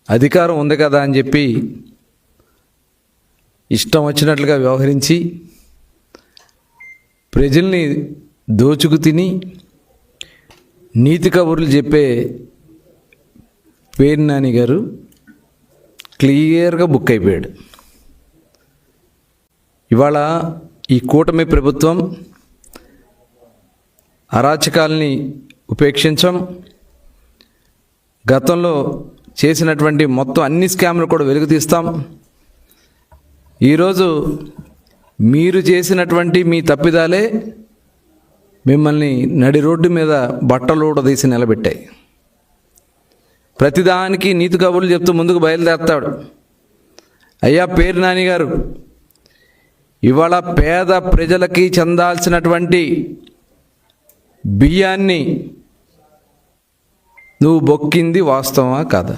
అధికారం ఉంది కదా అని చెప్పి ఇష్టం వచ్చినట్లుగా వ్యవహరించి ప్రజల్ని దోచుకు తిని నీతి కబుర్లు చెప్పే పేర్ని నాని గారు క్లియర్గా బుక్ అయిపోయాడు. ఇవాళ ఈ కూటమి ప్రభుత్వం అరాచకాల్ని ఉపేక్షించం, గతంలో చేసినటువంటి మొత్తం అన్ని స్కామ్లు కూడా వెలుగు తీస్తాం. ఈరోజు మీరు చేసినటువంటి మీ తప్పిదాలే మిమ్మల్ని నడి రోడ్డు మీద బట్టలు తీసి నిలబెట్టాయి. ప్రతిదానికి నీతి కబుర్లు చెప్తూ ముందుకు బయలుదేరతాడు. అయ్యా పేరు నాని గారు, ఇవాళ పేద ప్రజలకి చెందాల్సినటువంటి బియ్యాన్ని నువ్వు బొక్కింది వాస్తవమా కాదా?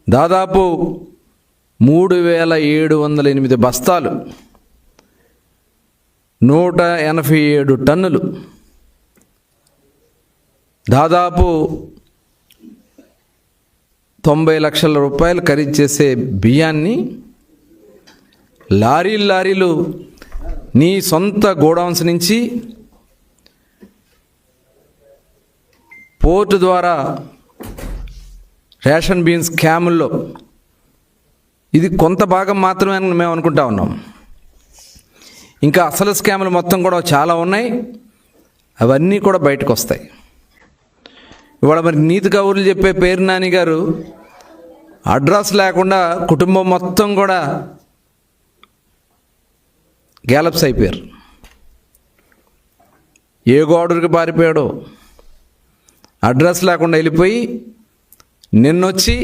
దాదాపు 3708 బస్తాలు, 187 టన్నులు, దాదాపు 90 లక్షల రూపాయలు ఖరీదు చేసే బియ్యాన్ని లారీలు నీ సొంత గోడౌన్స్ నుంచి పోర్టు ద్వారా రేషన్ బియ్యం స్కాముల్లో ఇది కొంత భాగం మాత్రమే మేము అనుకుంటా ఉన్నాం. ఇంకా అసలు స్కాములు మొత్తం కూడా చాలా ఉన్నాయి. అవన్నీ కూడా బయటకు వస్తాయి. ఇవాళ మరి నీతి కబుర్లు చెప్పే పేరు నాని గారు అడ్రస్ లేకుండా కుటుంబం మొత్తం కూడా గ్యాలప్స్ అయిపోయారు. ఏ గోడరికి పారిపోయాడో అడ్రస్ లేకుండా వెళ్ళిపోయి నిన్నొచ్చి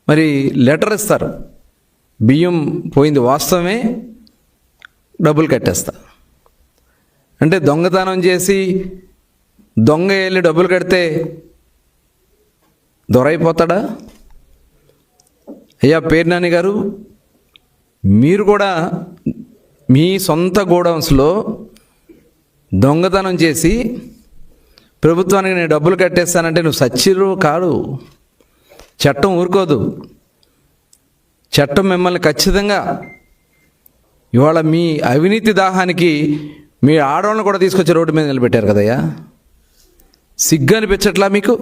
మరి లెటర్ ఇస్తారు, బియ్యం పోయింది వాస్తవమే, డబ్బులు కట్టేస్తా అంటే దొంగతనం చేసి దొంగ వెళ్ళి డబ్బులు కడితే దొరైపోతాడా? అయ్యా పేరు నాని గారు, మీరు కూడా మీ సొంత గోడౌన్స్లో దొంగతనం చేసి ప్రభుత్వానికి నేను డబ్బులు కట్టేస్తానంటే నువ్వు సచ్చిరు కాదు. చట్టం ఊరుకోదు. చట్టం మిమ్మల్ని ఖచ్చితంగా ఇవాళ మీ అవినీతి దాహానికి మీ ఆడవాళ్ళని కూడా తీసుకొచ్చి రోడ్డు మీద నిలబెట్టారు కదయ్యా. సిగ్గు అనిపించట్లా మీకు?